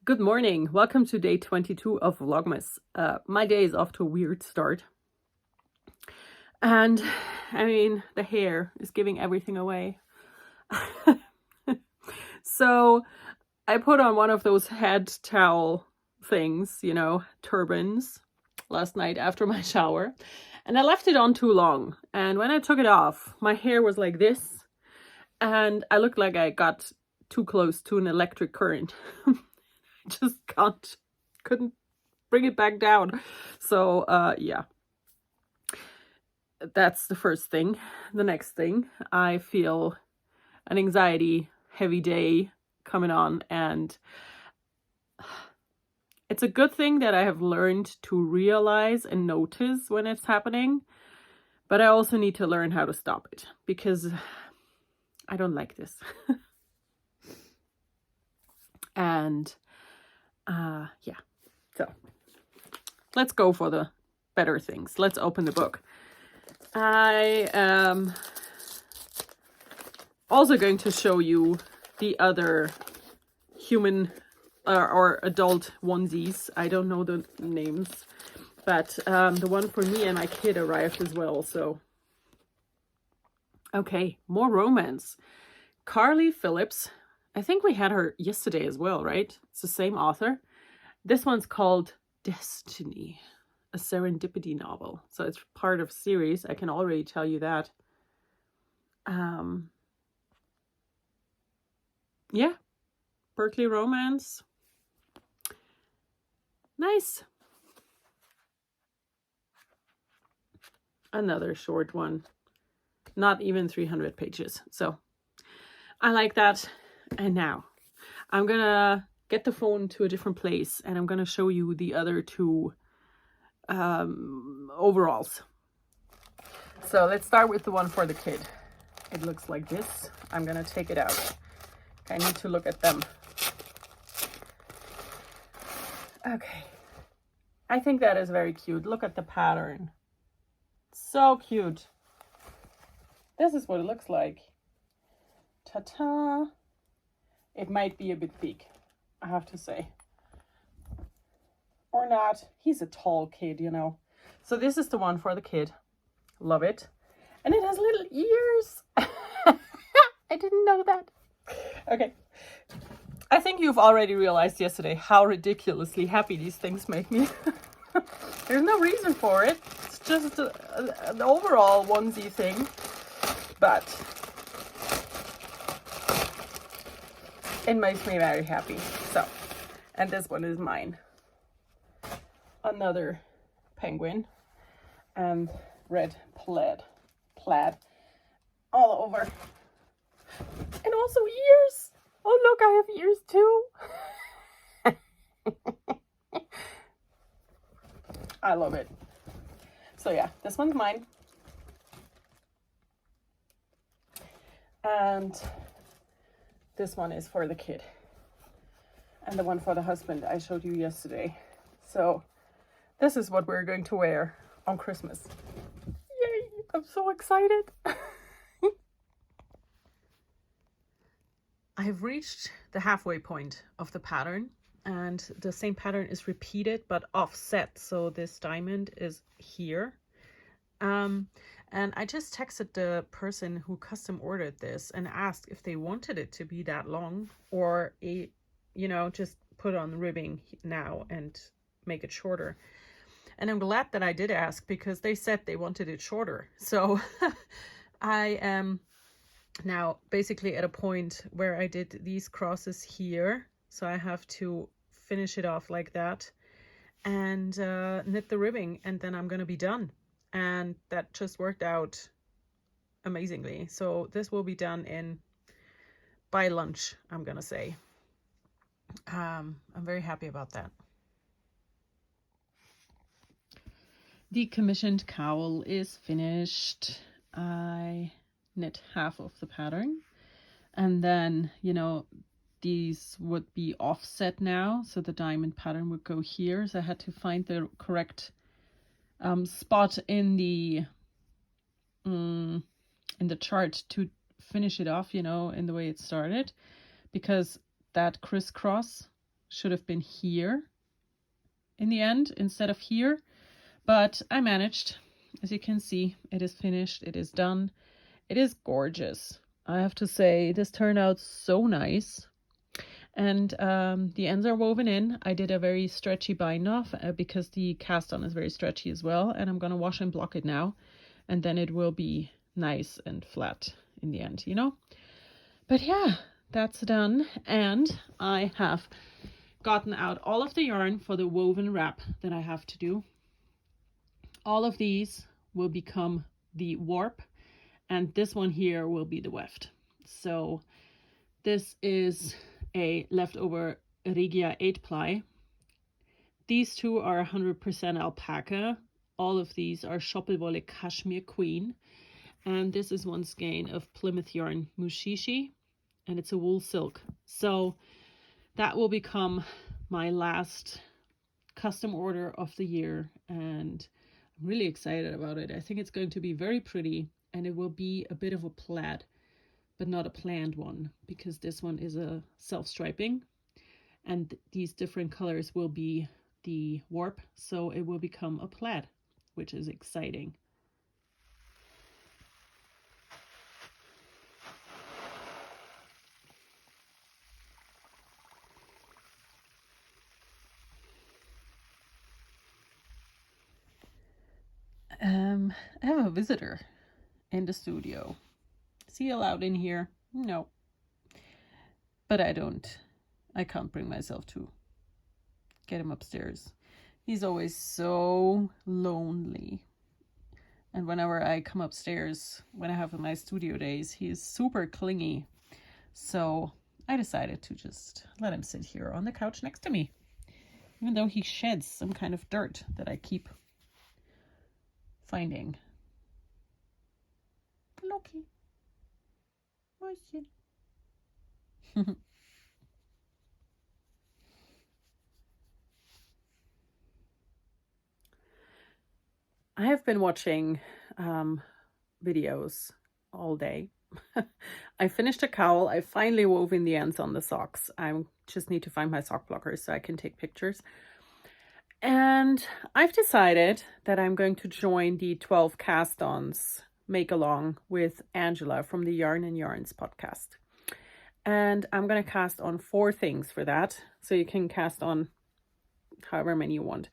Good morning. Welcome to day 22 of vLogMas. My day is off to a weird start. And I mean, the hair is giving everything away. So I put on one of those head towel things, turbans, last night after my shower. And I left it on too long. And when I took it off, my hair was like this. And I looked like I got too close to an electric current. Just couldn't bring it back down. So yeah, that's the first thing. The next thing, I feel an anxiety heavy day coming on, and it's a good thing that I have learned to realize and notice when it's happening, but I also need to learn how to stop it because I don't like this. And yeah, so let's go for the better things. Let's open the book. I am also going to show you the other human or adult onesies. I don't know the names, but the one for me and my kid arrived as well. So, okay, more romance. Carly Phillips. I think we had her yesterday as well, right? It's the same author. This one's called Destiny, a serendipity novel. So it's part of a series. I can already tell you that. Yeah, Berkeley romance. Nice. Another short one. Not even 300 pages. So I like that. And now I'm gonna get the phone to a different place and I'm gonna show you the other two overalls. So let's start with the one for the kid. It looks like this. I'm gonna take it out. I need to look at them. Okay. I think that is very cute. Look at the pattern. So cute. This is what it looks like. Ta-ta. It might be a bit big, I have to say. Or not. He's a tall kid, you know. So this is the one for the kid. Love it. And it has little ears. I didn't know that. Okay. I think you've already realized yesterday how ridiculously happy these things make me. There's no reason for it. It's just an overall onesie thing. But it makes me very happy. So, and this one is mine. Another penguin and red plaid all over. And also ears. Oh look, I have ears too. I love it. So yeah, this one's mine. And this one is for the kid. And the one for the husband I showed you yesterday. So this is what we're going to wear on Christmas. Yay! I'm so excited. I have reached the halfway point of the pattern, and the same pattern is repeated but offset. So this diamond is here. And I just texted the person who custom ordered this and asked if they wanted it to be that long or just put on ribbing now and make it shorter. And I'm glad that I did ask because they said they wanted it shorter. So I am now basically at a point where I did these crosses here. So I have to finish it off like that and knit the ribbing, and then I'm going to be done. And that just worked out amazingly. So this will be done by lunch, I'm going to say. I'm very happy about that. The commissioned cowl is finished. I knit half of the pattern, and then these would be offset now, so the diamond pattern would go here. So I had to find the correct spot in the chart to finish it off, in the way it started, because that crisscross should have been here in the end instead of here, but I managed. As you can see, it is finished, it is done. It is gorgeous. I have to say, this turned out so nice. And the ends are woven in. I did a very stretchy bind off because the cast on is very stretchy as well. And I'm going to wash and block it now. And then it will be nice and flat in the end, you know. But yeah, that's done. And I have gotten out all of the yarn for the woven wrap that I have to do. All of these will become the warp. And this one here will be the weft. So this is a leftover Regia 8-ply. These two are 100% alpaca. All of these are Shoppelwolle Cashmere Queen. And this is one skein of Plymouth yarn Mushishi. And it's a wool silk. So that will become my last custom order of the year. And I'm really excited about it. I think it's going to be very pretty. And it will be a bit of a plaid, but not a planned one, because this one is a self-striping. And these different colors will be the warp. So it will become a plaid, which is exciting. I have a visitor in the studio. Is he allowed in here? No. But I can't bring myself to get him upstairs. He's always so lonely. And whenever I come upstairs, when I have my studio days, he is super clingy. So I decided to just let him sit here on the couch next to me. Even though he sheds some kind of dirt that I keep finding. Loki. I have been watching videos all day. I finished a cowl. I finally wove in the ends on the socks. I just need to find my sock blockers so I can take pictures. And I've decided that I'm going to join the 12 cast-ons make along with Angela from the Yarn and Yarns podcast. And I'm going to cast on 4 things for that. So you can cast on however many you want,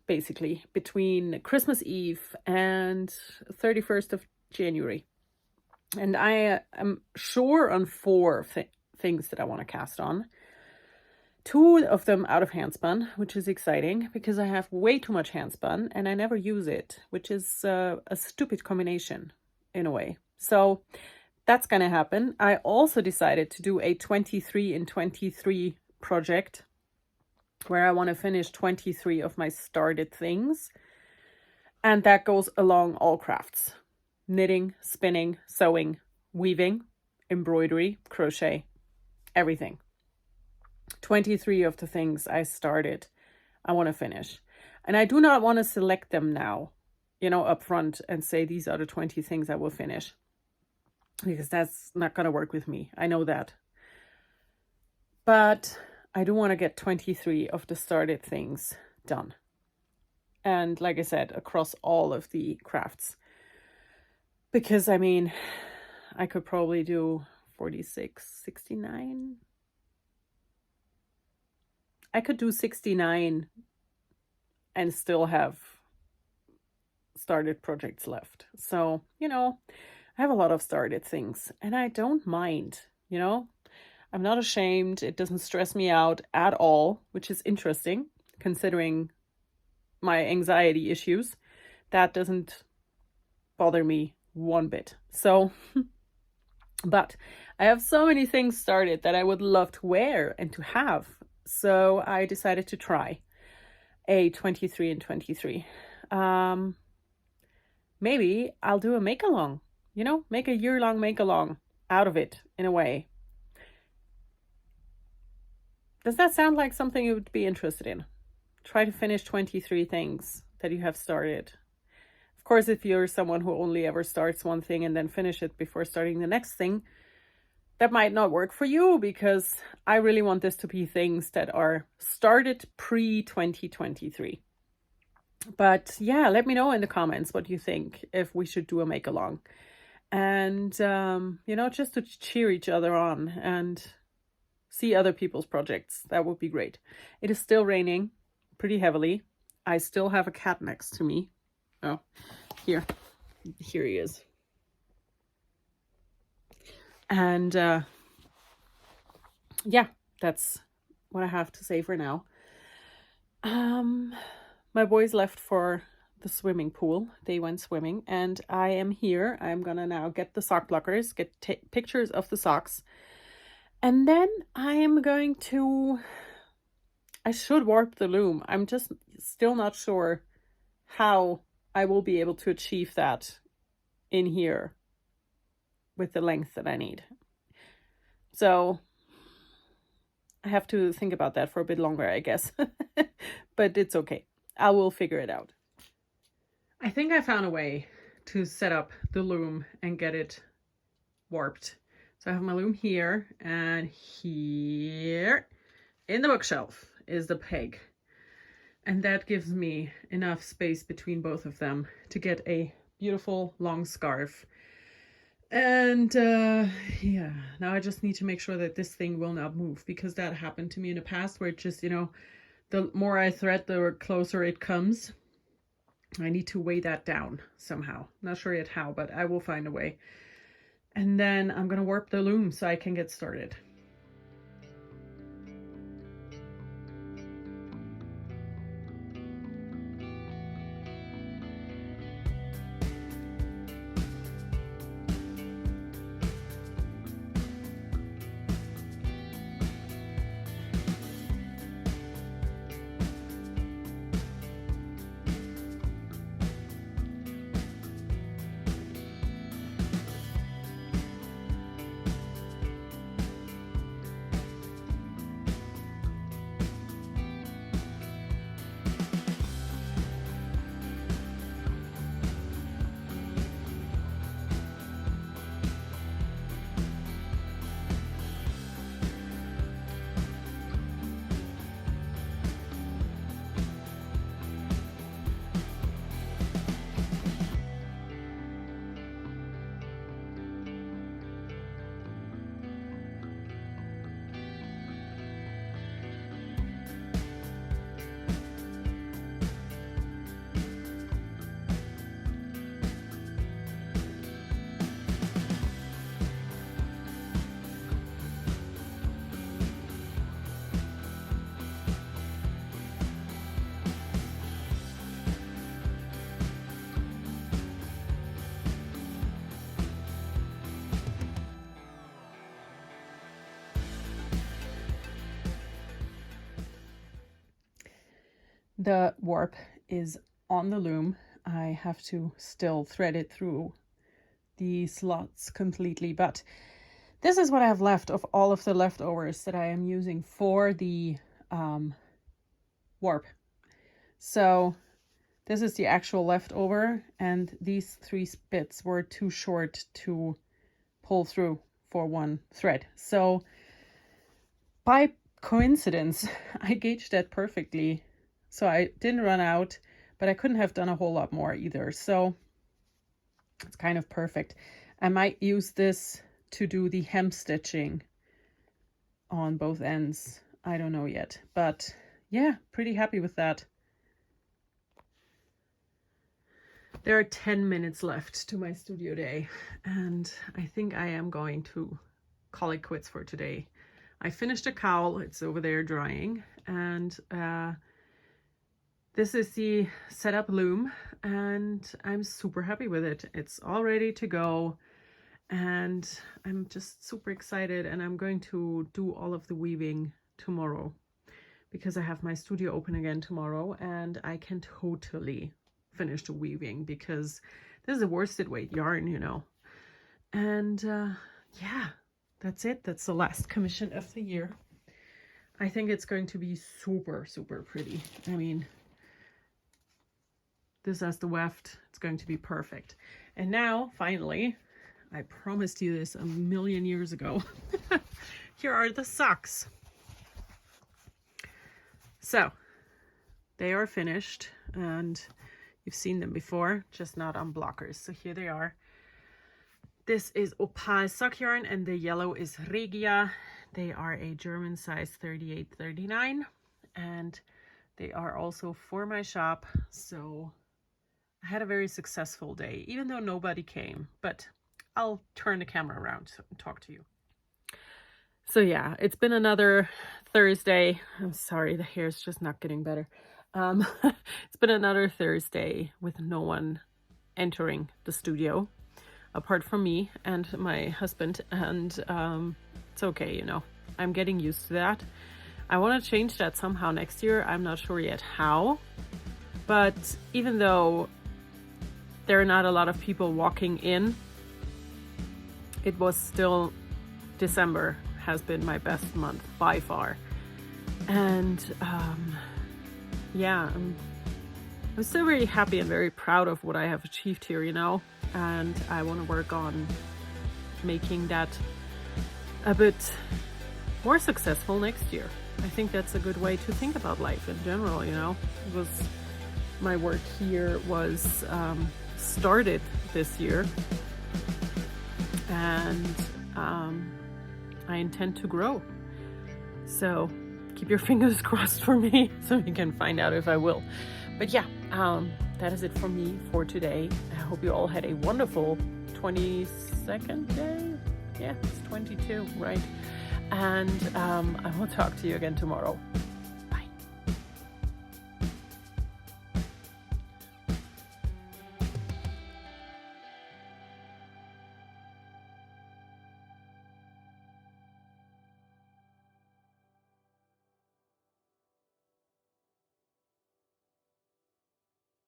basically, between Christmas Eve and 31st of January. And I am sure on 4 things that I want to cast on. 2 of them out of handspun, which is exciting because I have way too much handspun and I never use it, which is a stupid combination in a way. So that's going to happen. I also decided to do a 23 in 23 project where I want to finish 23 of my started things. And that goes along all crafts: knitting, spinning, sewing, weaving, embroidery, crochet, everything. 23 of the things I started, I want to finish. And I do not want to select them now, up front and say these are the 20 things I will finish. Because that's not going to work with me. I know that. But I do want to get 23 of the started things done. And like I said, across all of the crafts. Because, I could probably do 46, 69. I could do 69 and still have started projects left. So, I have a lot of started things and I don't mind, I'm not ashamed. It doesn't stress me out at all, which is interesting considering my anxiety issues. That doesn't bother me one bit. So, but I have so many things started that I would love to wear and to have. So I decided to try a 23 and 23. Maybe I'll do a make-along, make a year-long make-along out of it in a way. Does that sound like something you would be interested in? Try to finish 23 things that you have started. Of course, if you're someone who only ever starts one thing and then finish it before starting the next thing, that might not work for you, because I really want this to be things that are started pre-2023. But yeah, let me know in the comments what you think, if we should do a make along. And, you know, just to cheer each other on and see other people's projects. That would be great. It is still raining pretty heavily. I still have a cat next to me. Oh, here he is. And yeah, that's what I have to say for now. My boys left for the swimming pool. They went swimming, and I am here. I'm gonna now get the sock blockers, get pictures of the socks, and then I am going to, I should warp the loom. I'm just still not sure how I will be able to achieve that in here with the length that I need. So I have to think about that for a bit longer, I guess. But it's okay. I will figure it out. I think I found a way to set up the loom and get it warped. So I have my loom here, and here in the bookshelf is the peg. And that gives me enough space between both of them to get a beautiful long scarf. And yeah, now I just need to make sure that this thing will not move, because that happened to me in the past, where it just, you know, the more I thread, the closer it comes. I need to weigh that down somehow. Not sure yet how, but I will find a way. And then I'm gonna warp the loom so I can get started. The warp is on the loom. I have to still thread it through the slots completely, but this is what I have left of all of the leftovers that I am using for the warp. So this is the actual leftover, and these 3 bits were too short to pull through for one thread. So by coincidence, I gauged that perfectly. So I didn't run out, but I couldn't have done a whole lot more either. So it's kind of perfect. I might use this to do the hem stitching on both ends. I don't know yet, but yeah, pretty happy with that. There are 10 minutes left to my studio day, and I think I am going to call it quits for today. I finished a cowl. It's over there drying, and this is the setup loom, and I'm super happy with it. It's all ready to go, and I'm just super excited, and I'm going to do all of the weaving tomorrow, because I have my studio open again tomorrow, and I can totally finish the weaving, because this is a worsted weight yarn, you know. And yeah, that's it. That's the last commission of the year. I think it's going to be super, super pretty. I mean, this as the weft, it's going to be perfect. And now, finally, I promised you this a million years ago. Here are the socks. So they are finished, and you've seen them before, just not on blockers. So here they are. This is Opal sock yarn, and the yellow is Regia. They are a German size 38-39, and they are also for my shop. So I had a very successful day, even though nobody came, but I'll turn the camera around and talk to you. So yeah, it's been another Thursday. I'm sorry, the hair's just not getting better. It's been another Thursday with no one entering the studio apart from me and my husband, and it's okay, you know, I'm getting used to that. I want to change that somehow next year. I'm not sure yet how, but even though there are not a lot of people walking in, it was still, December has been my best month by far. And yeah, I'm still very happy and very proud of what I have achieved here, you know, and I want to work on making that a bit more successful next year. I think that's a good way to think about life in general, you know. My work here was started this year, and I intend to grow. So keep your fingers crossed for me so we can find out if I will. But yeah, that is it for me for today. I hope you all had a wonderful 22nd day. Yeah, it's 22, right? And I will talk to you again tomorrow.